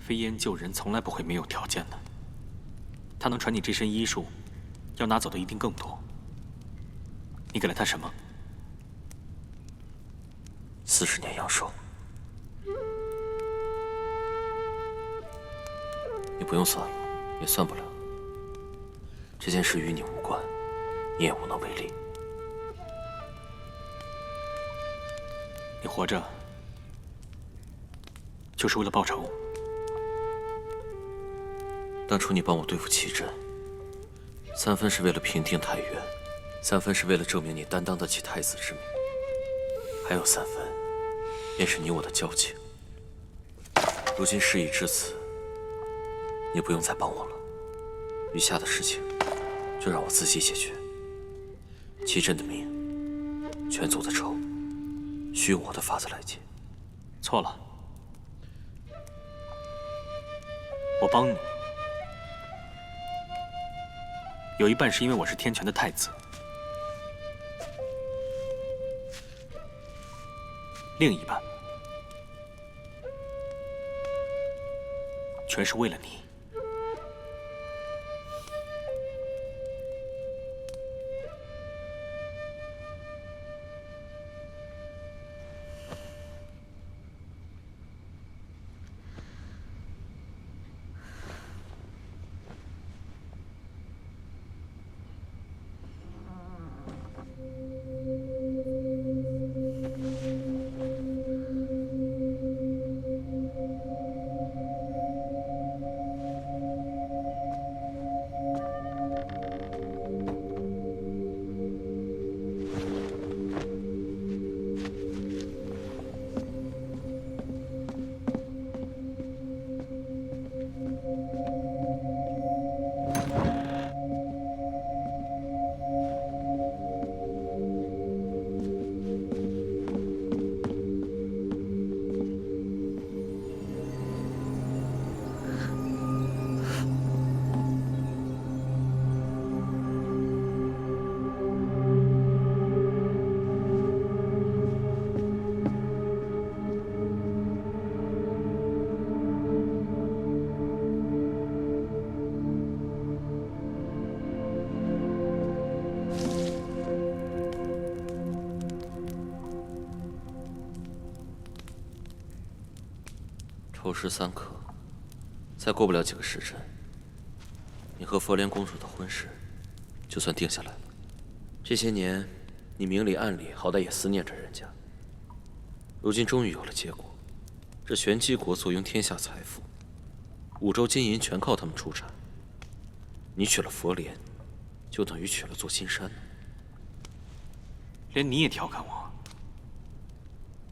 飞燕救人从来不会没有条件的。他能传你这身医术，要拿走的一定更多。你给了他什么？40年阳寿。你不用算了，也算不了。这件事与你无关，你也无能为力。你活着，就是为了报仇。当初你帮我对付齐震，3分是为了平定太原，3分是为了证明你担当得起太子之名，还有3分，便是你我的交情。如今事已至此，你不用再帮我了。余下的事情，就让我自己解决。齐震的命，全族的仇，需用我的法子来解。错了，我帮你，有一半是因为我是天权的太子，另一半全是为了你。丑时3刻，再过不了几个时辰，你和佛莲公主的婚事就算定下来了。这些年，你明里暗里好歹也思念着人家，如今终于有了结果。这玄机国坐拥天下财富，5州金银全靠他们出产。你娶了佛莲，就等于娶了座金山。连你也调侃我？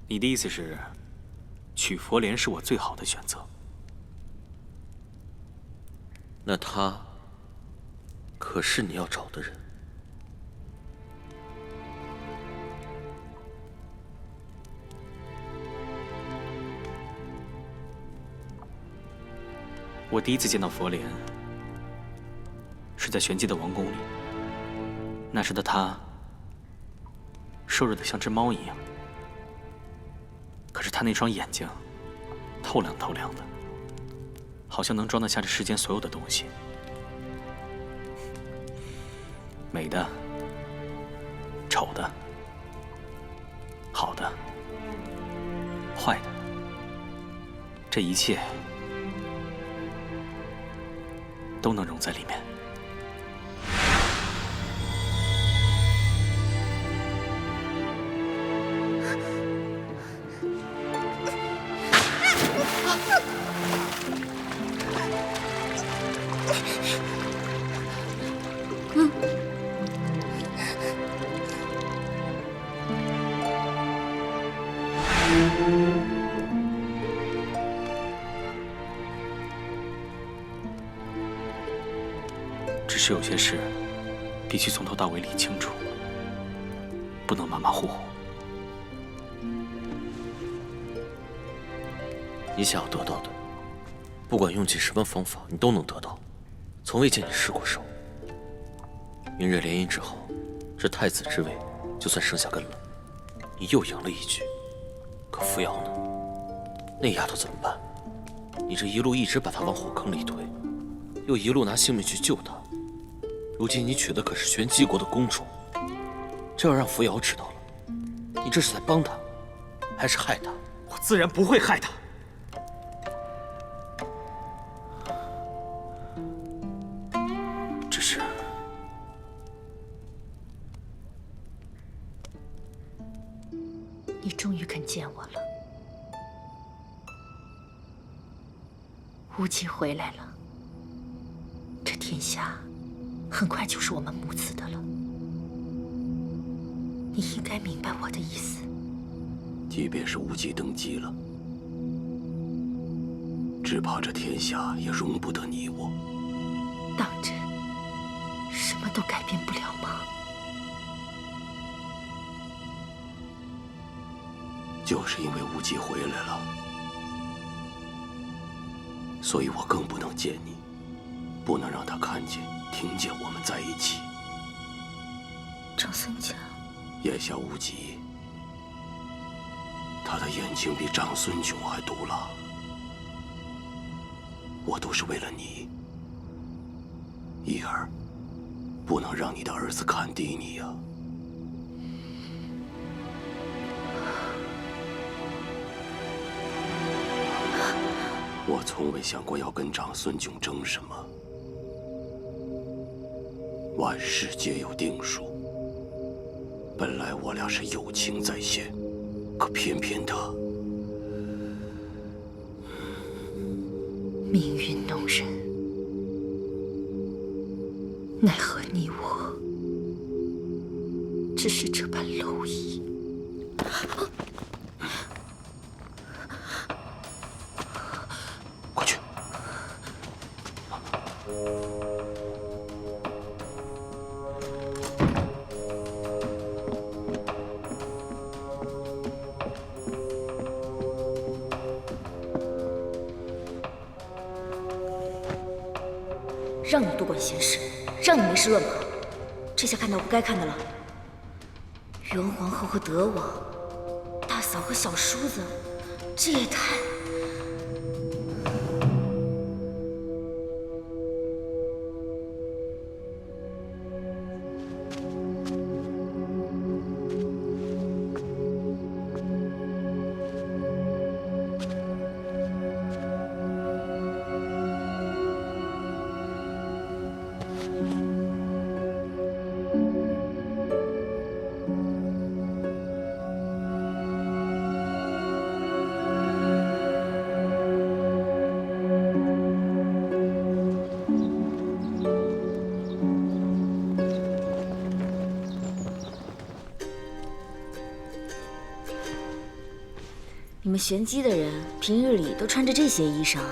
你的意思是？娶佛莲是我最好的选择。那他可是你要找的人。我第一次见到佛莲，是在玄机的王宫里。那时的她，瘦弱的像只猫一样。可是他那双眼睛，透亮透亮的，好像能装得下这世间所有的东西。美的、丑的、好的、坏的，这一切都能融在里面。只是有些事必须从头到尾理清楚，不能马马虎虎。你想要得到的，不管用尽什么方法，你都能得到，从未见你失过手。明日联姻之后，这太子之位就算生下根了，你又赢了一局。可扶摇呢？那丫头怎么办？你这一路一直把他往火坑里推，又一路拿性命去救他。如今你娶的可是玄机国的公主，这要让扶摇知道了，你这是在帮他，还是害他？我自然不会害他。只是，你终于肯见我了，无极回来了，这天下很快就是我们母子的了。你应该明白我的意思。即便是无极登基了，只怕这天下也容不得你我。当真什么都改变不了吗？就是因为无极回来了，所以我更不能见你，不能让他看见、听见我们在一起。长孙家，眼下无极，他的眼睛比长孙炯还毒辣。我都是为了你，一儿，不能让你的儿子看低你呀。我从未想过要跟长孙炯争什么，万事皆有定数。本来我俩是友情在先，可偏偏他命运弄人，奈何你我只是这般蝼蚁。快去！让你多管闲事，让你没事乱跑，这下看到不该看的了。元皇后和德王，大嫂和小叔子，这也太……你们玄机的人平日里都穿着这些衣裳啊？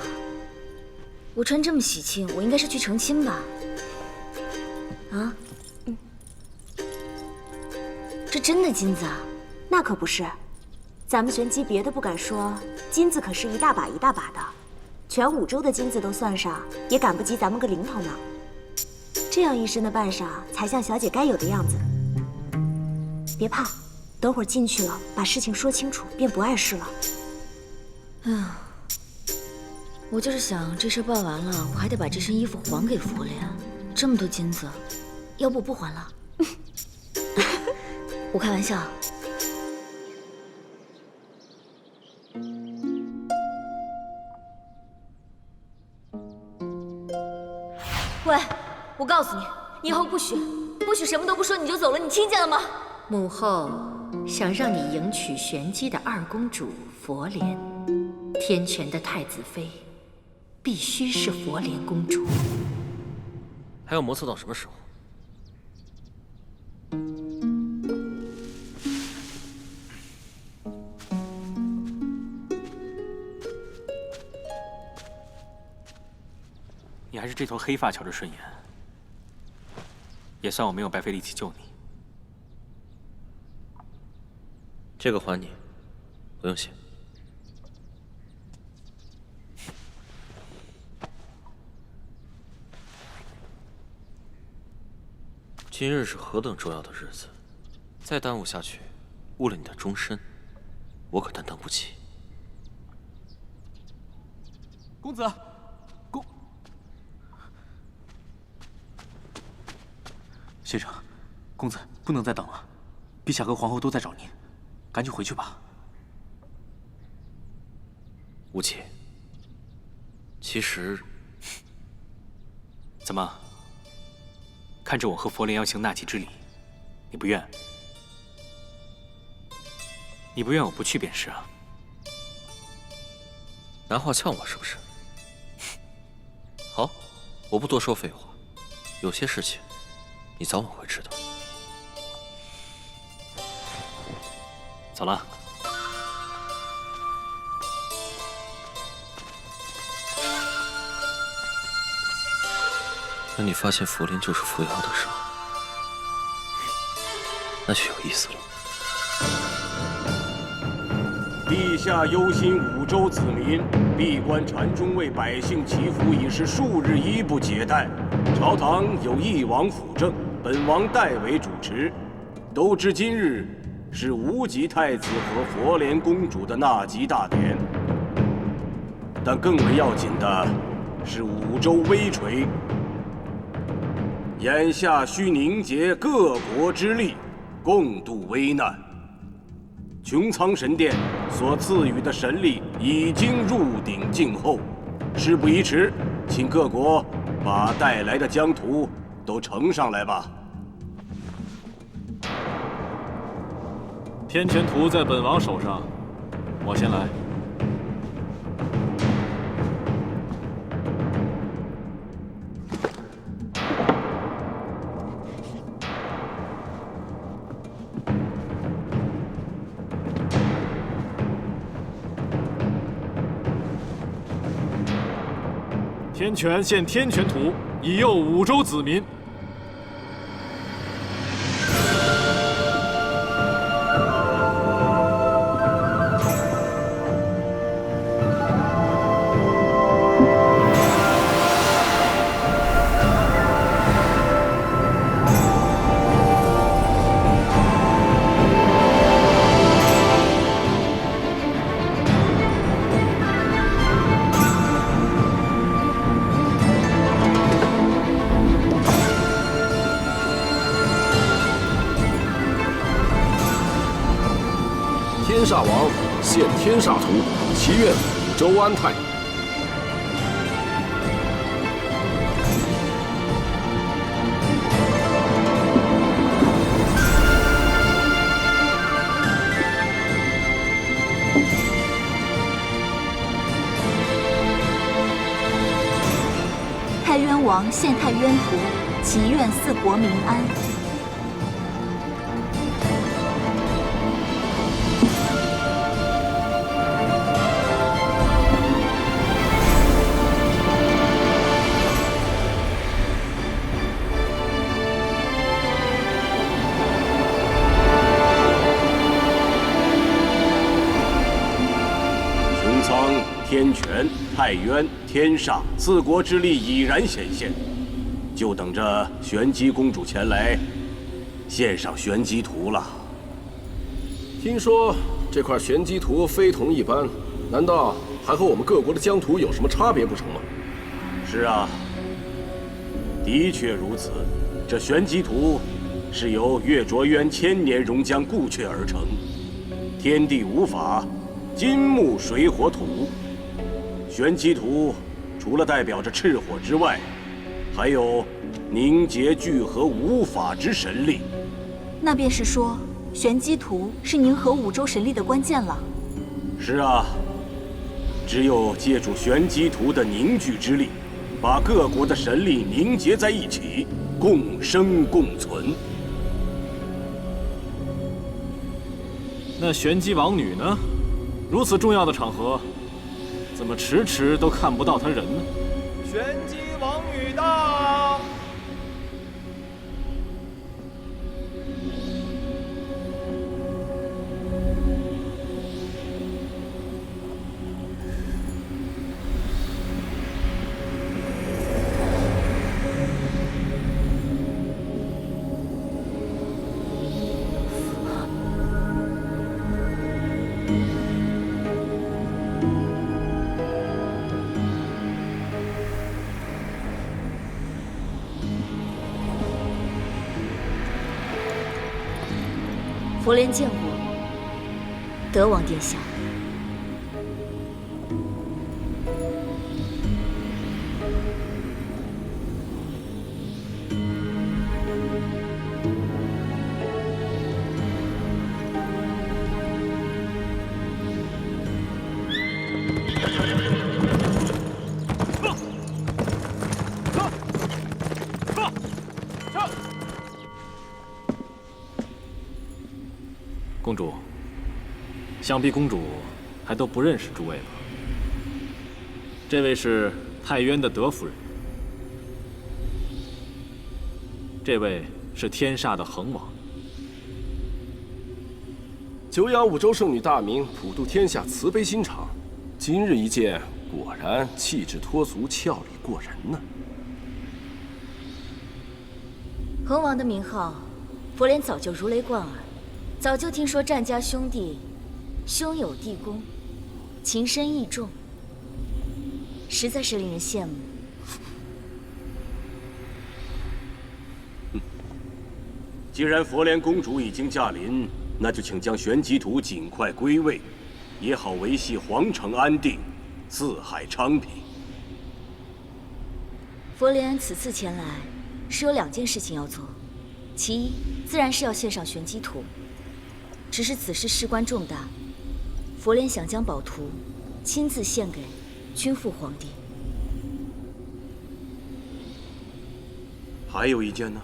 我穿这么喜庆，我应该是去成亲吧？啊？这真的金子啊？那可不是，咱们玄机别的不敢说，金子可是一大把一大把的，全五州的金子都算上，也赶不及咱们个零头呢。这样一身的扮上，才像小姐该有的样子。别怕，等会儿进去了，把事情说清楚，便不碍事了。我就是想这事办完了，我还得把这身衣服还给佛莲，这么多金子，要不我不还了？我开玩笑。喂，我告诉你，你以后不许什么都不说你就走了，你听见了吗？母后想让你迎娶玄机的二公主佛莲，天权的太子妃必须是佛莲公主。还要磨蹭到什么时候？你还是这头黑发瞧着顺眼，也算我没有白费力气救你。这个还你，不用谢。今日是何等重要的日子，再耽误下去，误了你的终身，我可担当不起。公子，先生，公子不能再等了，陛下和皇后都在找您，赶紧回去吧。无忌，其实，怎么？看着我和佛莲要行纳吉之礼，你不愿？你不愿我不去便是啊。拿话呛我是不是？好，我不多说废话，有些事情你早晚会知道。走了。等你发现佛莲就是伏妖的时候，那就有意思了。陛下忧心五州子民，闭关禅中为百姓祈福已是数日一不解待。朝堂有一王辅政，本王代为主持。都知今日是无极太子和佛莲公主的纳吉大典，但更为要紧的是五州危垂。眼下需凝结各国之力，共度危难。穹苍神殿所赐予的神力已经入鼎静候，事不宜迟，请各国把带来的疆土都呈上来吧。天权图在本王手上，我先来。天权献天权图，以佑五州子民。天煞王献天煞图，祈愿五州安泰。太渊王献太渊图，祈愿四国民安。穹苍、天权、太渊、天煞四国之力已然显现，就等着玄机公主前来献上玄机图了。听说这块玄机图非同一般，难道还和我们各国的疆土有什么差别不成吗？是啊，的确如此。这玄机图是由月卓渊千年熔浆固确而成，天地五法，金木水火土。玄机图除了代表着赤火之外，还有凝结聚合五法之神力。那便是说，玄机图是凝合五州神力的关键了。是啊，只有借助玄机图的凝聚之力，把各国的神力凝结在一起，共生共存。那玄机王女呢？如此重要的场合，怎么迟迟都看不到她人呢？玄机王女到！佛莲见过德王殿下。公主，想必公主还都不认识诸位吧？这位是太渊的德夫人，这位是天煞的恒王。久仰五州圣女大名，普渡天下慈悲心肠。今日一见，果然气质脱俗，俏丽过人呢。恒王的名号，佛莲早就如雷贯耳。早就听说战家兄弟兄友弟恭，情深义重，实在是令人羡慕。既然佛莲公主已经驾临，那就请将玄机图尽快归位，也好维系皇城安定，四海昌平。佛莲此次前来是有2件事情要做，其一自然是要献上玄机图。只是此事事关重大，佛莲想将宝图亲自献给君父皇帝。还有一件呢？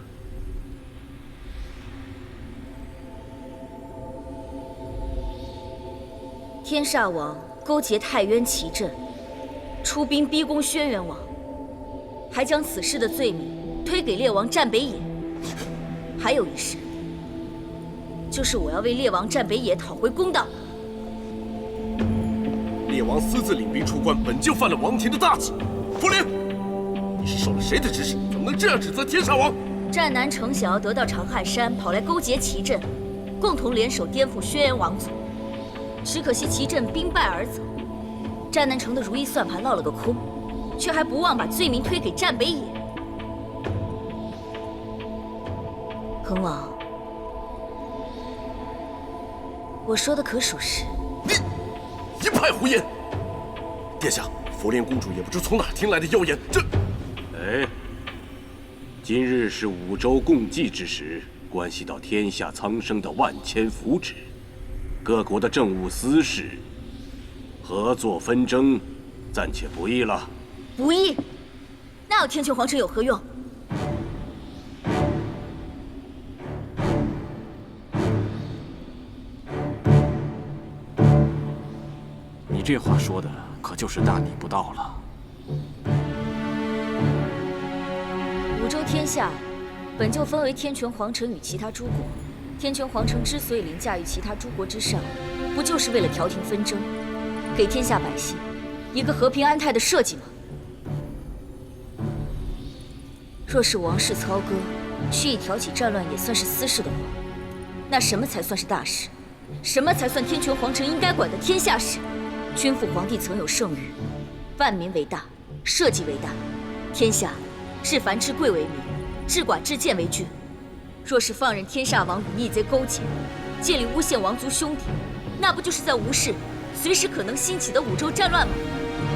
天煞王勾结太渊奇阵，出兵逼宫轩辕王，还将此事的罪名推给烈王战北野。还有一事，就是我要为烈王战北野讨回公道。烈王私自领兵出关，本就犯了王庭的大忌。佛莲，你是受了谁的指使，怎么能这样指责天煞王？战南城想要得到长汉山，跑来勾结奇阵，共同联手颠覆轩辕王族。只可惜奇阵兵败而走，战南城的如意算盘落了个空，却还不忘把罪名推给战北野。恒王，我说的可属实？你一派胡言！殿下，佛莲公主也不知从哪听来的谣言，这……哎，今日是五州共济之时，关系到天下苍生的万千福祉，各国的政务私事，合作纷争，暂且不议了。不议？那要天穹皇城有何用？你这话说的可就是大逆不道了。五州天下本就分为天穹皇城与其他诸国，天穹皇城之所以凌驾于其他诸国之上，不就是为了调停纷争，给天下百姓一个和平安泰的社稷吗？若是王室操戈，蓄意挑起战乱也算是私事的话，那什么才算是大事？什么才算天穹皇城应该管的天下事？君父皇帝曾有圣谕：万民为大，社稷为大，天下至繁至贵为民，至寡至贱为君。若是放任天煞王与逆贼勾结，借力诬陷王族兄弟，那不就是在无视随时可能兴起的五州战乱吗？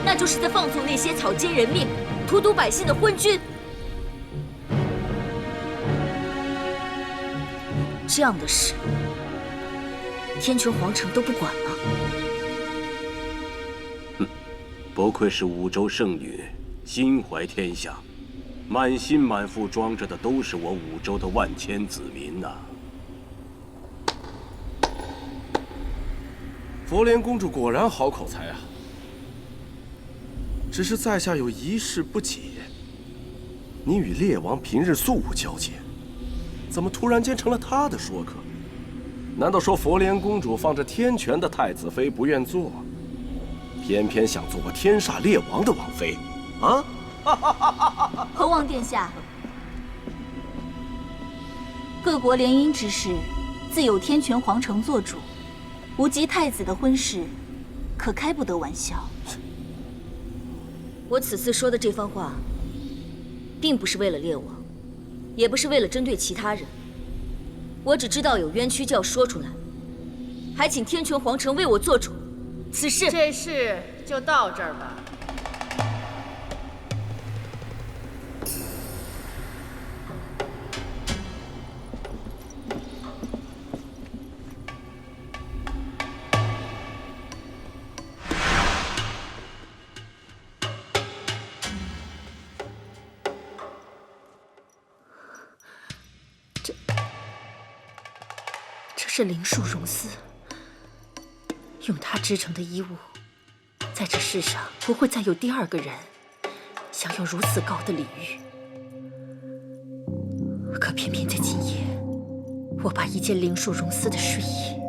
那就是在放纵那些草菅人命、荼毒百姓的昏君。这样的事，天穹皇城都不管吗？不愧是五州圣女，心怀天下，满心满腹装着的都是我五州的万千子民呐。佛莲公主果然好口才啊！只是在下有一事不解，你与烈王平日素无交接，怎么突然间成了他的说客？难道说佛莲公主放着天权的太子妃不愿做，偏偏想做个天煞烈王的王妃？啊！恒王殿下，各国联姻之事，自有天权皇城做主，无极太子的婚事，可开不得玩笑。我此次说的这番话，并不是为了烈王，也不是为了针对其他人，我只知道有冤屈就要说出来，还请天泉皇城为我做主。此事，这事就到这儿吧。这是灵树溶丝，用它织成的衣物，在这世上不会再有第二个人享有如此高的礼遇。可偏偏在今夜，我把一件灵树溶丝的睡衣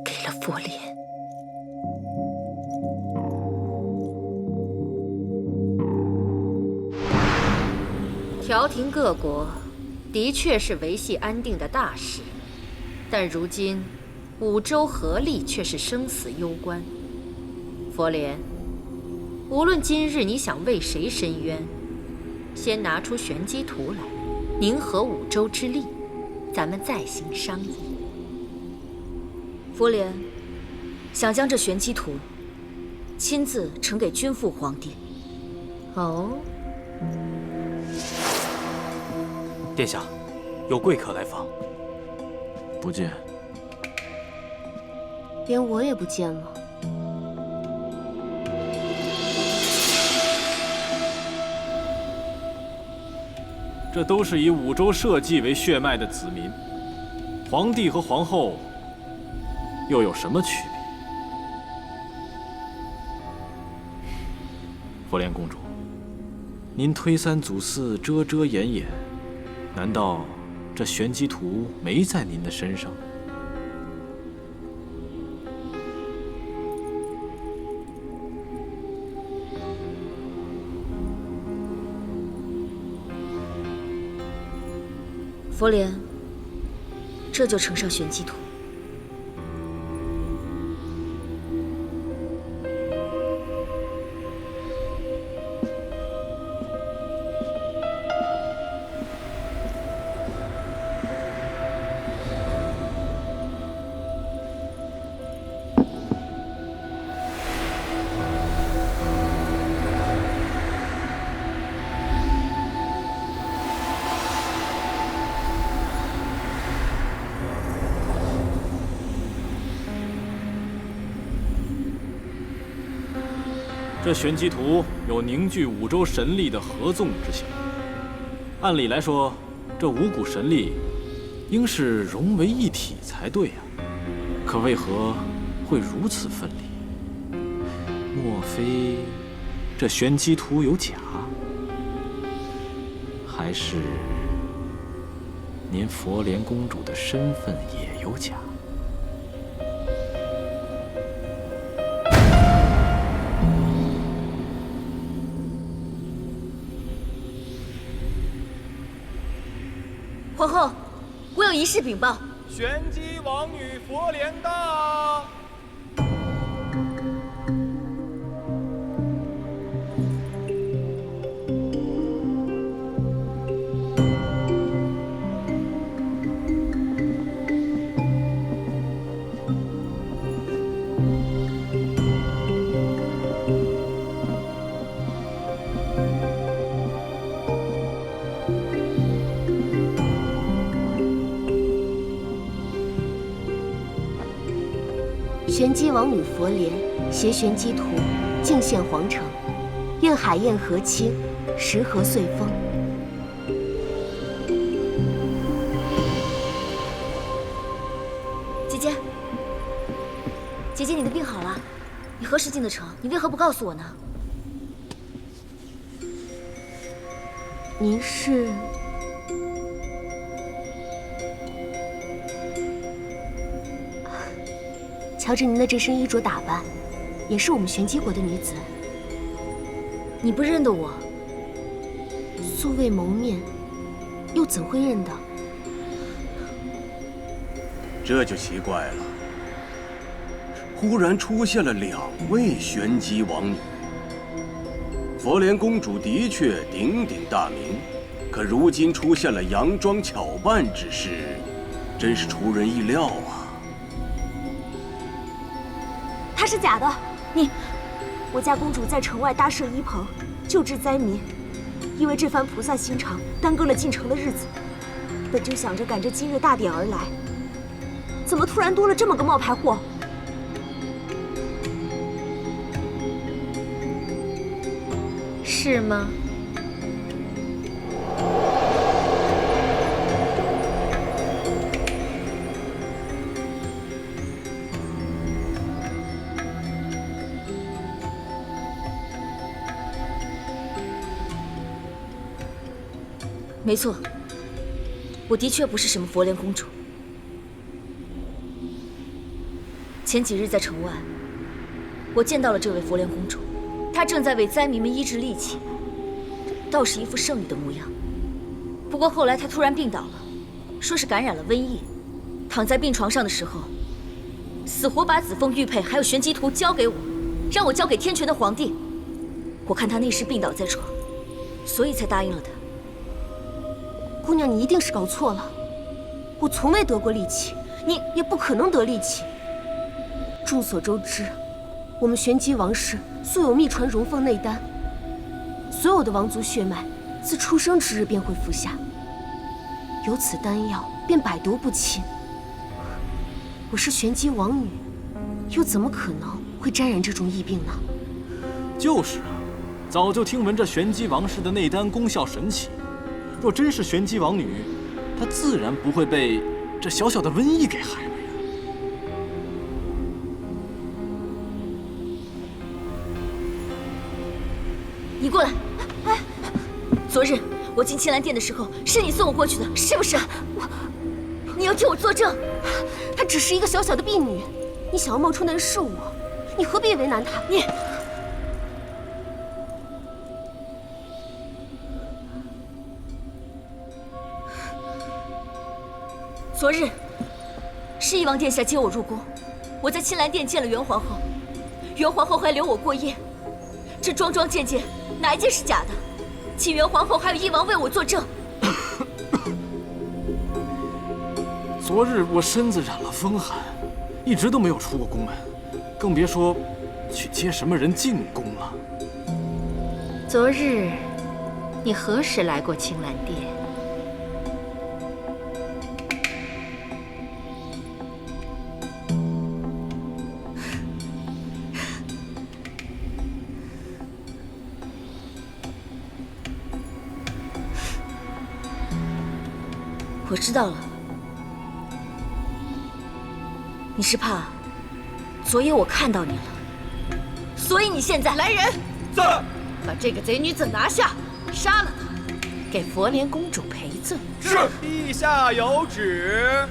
给了佛莲。调停各国，的确是维系安定的大事。但如今，五州合力却是生死攸关。佛莲，无论今日你想为谁伸冤，先拿出玄机图来，凝合五州之力，咱们再行商议。佛莲想将这玄机图亲自呈给君父皇帝。哦，殿下，有贵客来访。不见。连我也不见了。这都是以五州社稷为血脉的子民，皇帝和皇后又有什么区别？佛莲公主，您推三阻四，遮遮掩掩，难道这玄机图没在您的身上？佛莲，这就呈上玄机图。这玄机图有凝聚五州神力的合纵之效。按理来说，这五股神力应是融为一体才对啊，可为何会如此分离？莫非这玄机图有假？还是您佛莲公主的身份也有假？皇后，我有一事禀报。玄机王女佛莲到。玄机王女佛莲携玄机图进献皇城，愿海晏河清，时和岁丰。姐姐，姐姐，你的病好了，你何时进的城？你为何不告诉我呢？您是？瞧着您的这身衣着打扮，也是我们玄机国的女子。你不认得我？素未谋面，又怎会认得？这就奇怪了，忽然出现了2位玄机王女。佛莲公主的确鼎鼎大名，可如今出现了佯装巧扮之事，真是出人意料啊！他是假的，我家公主在城外搭设医棚，救治灾民。因为这番菩萨心肠，耽搁了进城的日子。本就想着赶着今日大典而来，怎么突然多了这么个冒牌货？是吗？没错，我的确不是什么佛莲公主。前几日在城外，我见到了这位佛莲公主，她正在为灾民们医治戾气，倒是一副圣女的模样。不过后来她突然病倒了，说是感染了瘟疫，躺在病床上的时候，死活把紫凤玉佩还有玄机图交给我，让我交给天权的皇帝。我看她那时病倒在床，所以才答应了她。姑娘，你一定是搞错了。我从未得过戾气，你也不可能得戾气。众所周知，我们玄机王室素有秘传荣凤内丹，所有的王族血脉自出生之日便会服下，有此丹药便百毒不侵。我是玄机王女，又怎么可能会沾染这种疫病呢？就是啊，早就听闻这玄机王氏的内丹功效神奇。若真是玄机王女，她自然不会被这小小的瘟疫给害了呀。你过来！哎，昨日我进青兰殿的时候，是你送我过去的，是不是？你要替我作证。她只是一个小小的婢女，你想要冒充的人是我，你何必为难她？你。昨日，是翼王殿下接我入宫，我在青兰殿见了元皇后，元皇后还留我过夜。这桩桩件件，哪一件是假的？请元皇后还有翼王为我作证。昨日我身子染了风寒，一直都没有出过宫门，更别说去接什么人进宫了。昨日，你何时来过青兰殿？我知道了，你是怕昨夜我看到你了，所以你现在来人，在，把这个贼女子拿下，杀了她，给佛莲公主赔罪。是，陛下有旨。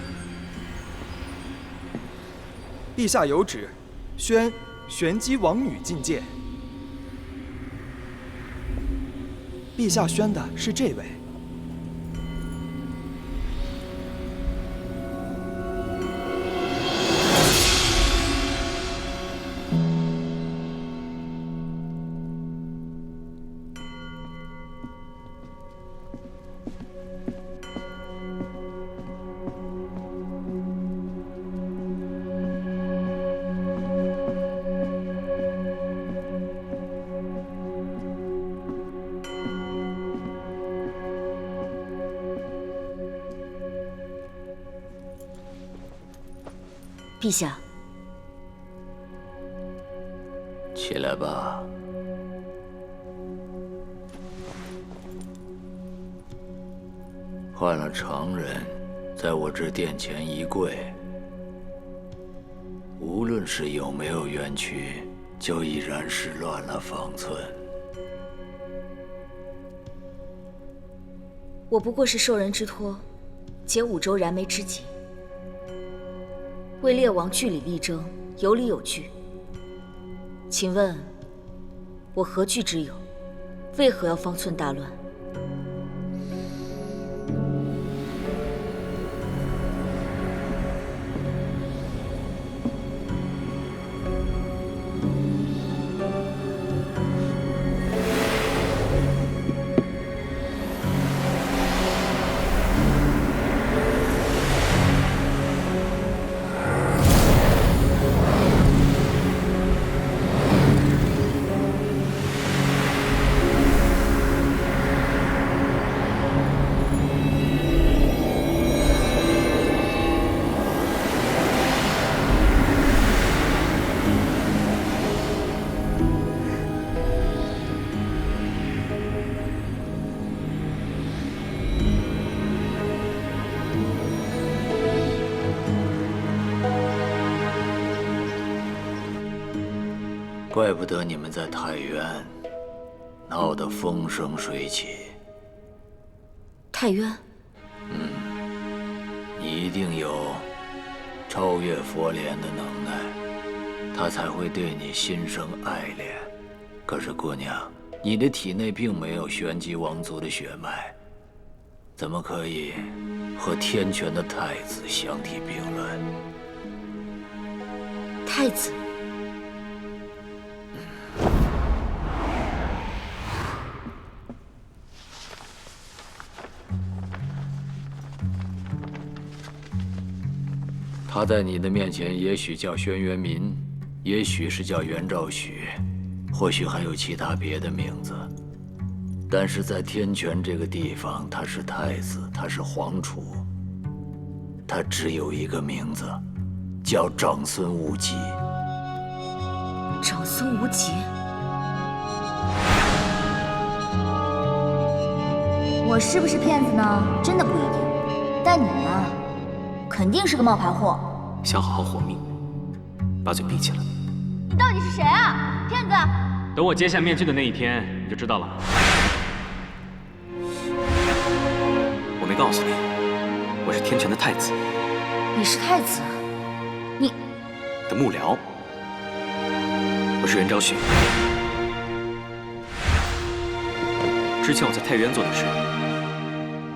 陛下有旨，宣玄机王女觐见。陛下宣的是这位。陛下，起来吧。换了常人，在我这殿前一跪，无论是有没有冤屈，就已然是乱了方寸。我不过是受人之托，解五州燃眉之急。为列王据理力争，有理有据。请问，我何据之有？为何要方寸大乱？怪不得你们在太原闹得风生水起。太渊，你一定有超越佛莲的能耐，他才会对你心生爱恋。可是姑娘，你的体内并没有玄机王族的血脉，怎么可以和天权的太子相提并论？太子。他在你的面前也许叫轩辕民，也许是叫袁兆许，或许还有其他别的名字。但是在天权这个地方，他是太子，他是皇储，他只有一个名字，叫长孙无忌。长孙无忌。我是不是骗子呢？真的不一定。但你呀，肯定是个冒牌货。想好好活命，把嘴闭起来。你到底是谁啊？骗子！等我揭下面具的那一天，你就知道了。我没告诉你，我是天权的太子。你是太子？你的幕僚。我是袁昭许。之前我在太原做的事，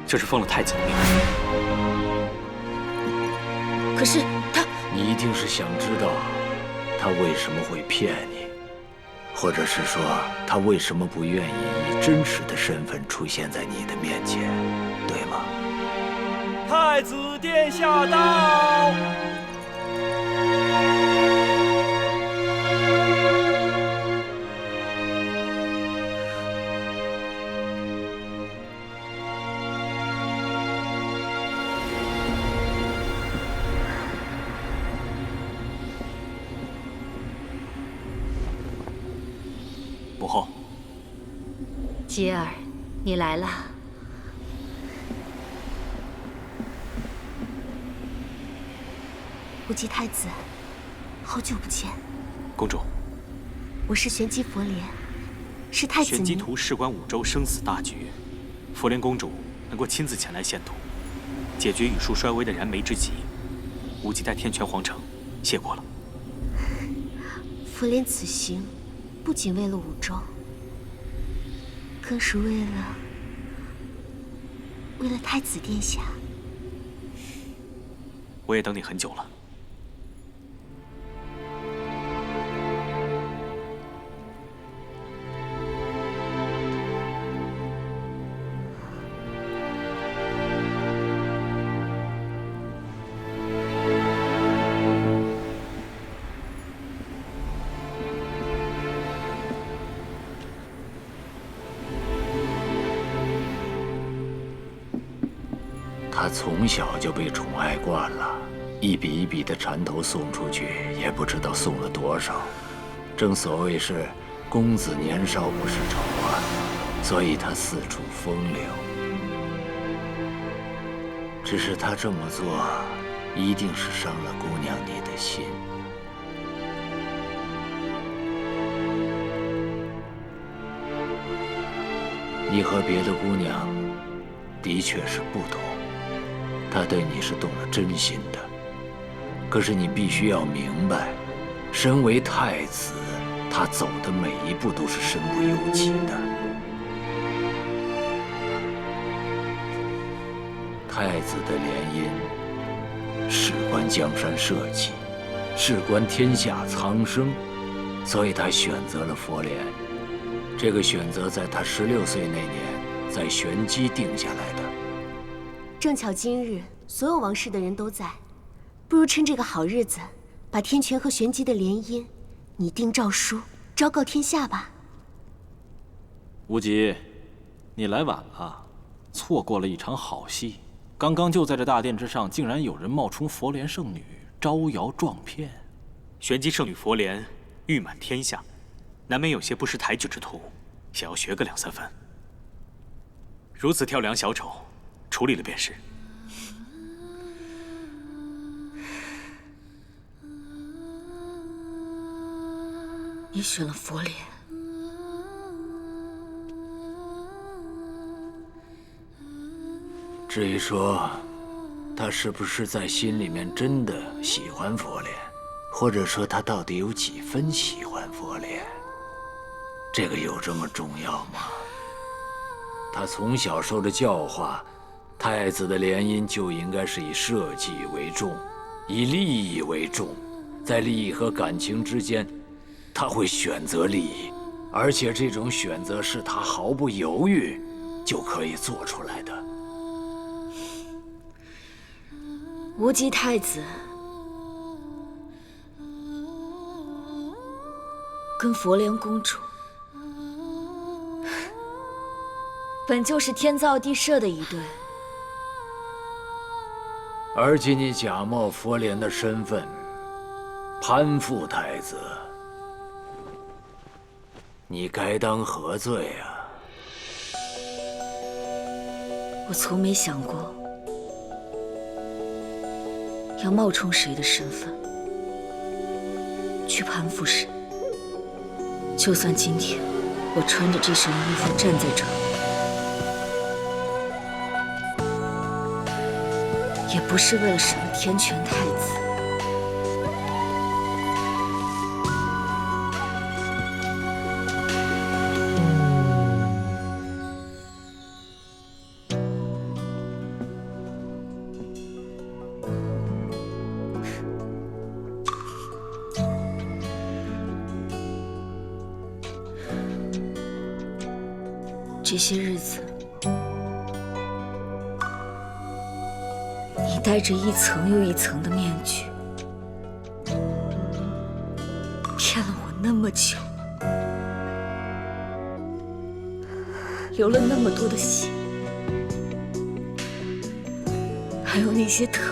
就是奉了太子的命。可是他……你一定是想知道他为什么会骗你，或者是说他为什么不愿意以真实的身份出现在你的面前，对吗？太子殿下到。母后，吉儿，你来了。无忌太子，好久不见。公主，我是玄机佛莲，是太子您。玄机图事关五州生死大局，佛莲公主能够亲自前来献图，解决羽术衰微的燃眉之急，无忌在天权皇城谢过了。佛莲此行不仅为了五州，更是为了太子殿下。我也等你很久了。他从小就被宠爱惯了，一笔一笔的缠头送出去，也不知道送了多少。正所谓是公子年少不识愁啊，所以他四处风流。只是他这么做，一定是伤了姑娘你的心。你和别的姑娘的确是不同。他对你是动了真心的，可是你必须要明白，身为太子，他走的每一步都是身不由己的。太子的联姻，事关江山社稷，事关天下苍生，所以他选择了佛莲。这个选择在他16岁那年，在玄机定下来的。正巧今日所有王室的人都在，不如趁这个好日子，把天权和玄机的联姻拟定诏书，昭告天下吧。无极，你来晚了，错过了一场好戏。刚刚就在这大殿之上，竟然有人冒充佛莲圣女，招摇撞骗。玄机圣女佛莲誉满天下，难免有些不识抬举之徒，想要学个2、3分。如此跳梁小丑，处理了便是。你选了佛莲，至于说他是不是在心里面真的喜欢佛莲，或者说他到底有几分喜欢佛莲，这个有这么重要吗？他从小受的教化，太子的联姻就应该是以社稷为重，以利益为重，在利益和感情之间，他会选择利益，而且这种选择是他毫不犹豫就可以做出来的。无极太子跟佛莲公主本就是天造地设的一对，而今你假冒佛莲的身份，攀附太子，你该当何罪啊？我从没想过要冒充谁的身份去攀附谁。就算今天我穿着这身衣服站在这儿，也不是为了什么天权太子。这些日子，你戴着一层又一层的面具，骗了我那么久，流了那么多的血，还有那些疼，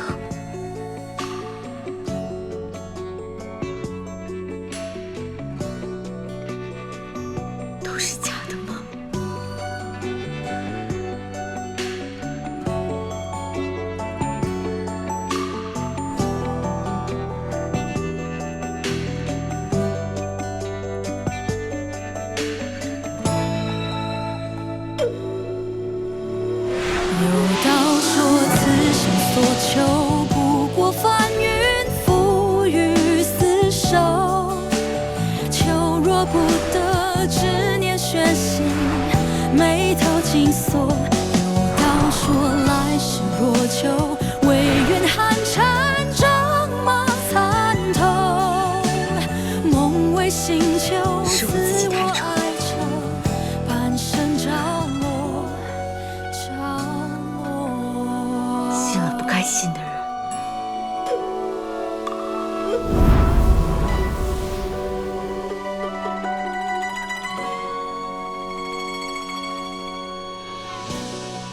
都是假的吗？所求不过翻云覆雨厮守，求若不得，执念悬心，眉头紧锁。有道说来世若求，唯愿寒蝉仗马参透。梦为星球，是我自己太丑，半生着落，着落。信了不该信的人。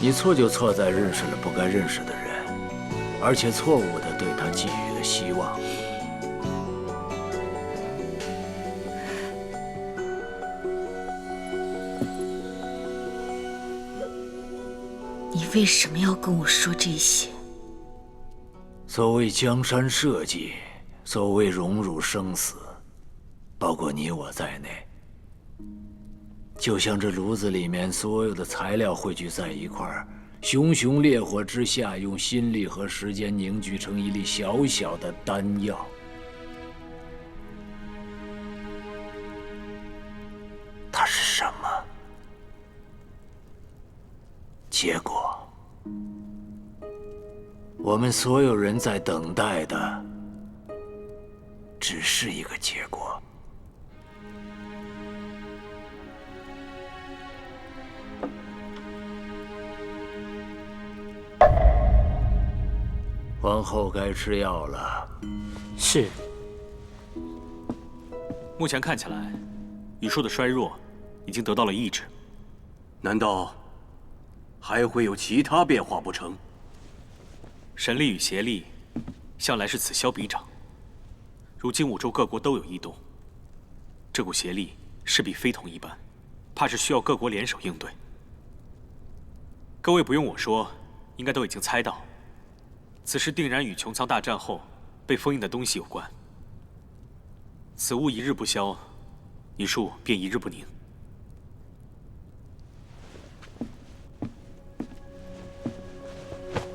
你错就错在认识了不该认识的人，而且错误地对他寄予了希望。你为什么要跟我说这些？所谓江山社稷，所谓荣辱生死，包括你我在内，就像这炉子里面所有的材料汇聚在一块儿，熊熊烈火之下，用心力和时间凝聚成一粒小小的丹药。它是什么？结果。我们所有人在等待的，只是一个结果。皇后该吃药了。是。目前看起来，雨树的衰弱已经得到了抑制。难道还会有其他变化不成？神力与邪力，向来是此消彼长。如今五洲各国都有异动，这股邪力势必非同一般，怕是需要各国联手应对。各位不用我说，应该都已经猜到，此事定然与穹苍大战后被封印的东西有关。此物一日不消，你术便一日不宁。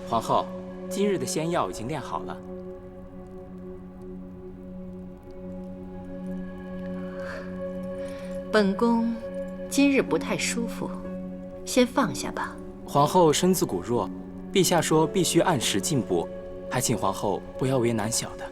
皇后，今日的仙药已经炼好了。本宫今日不太舒服，先放下吧。皇后身子骨弱，陛下说必须按时进补，还请皇后不要为难小的。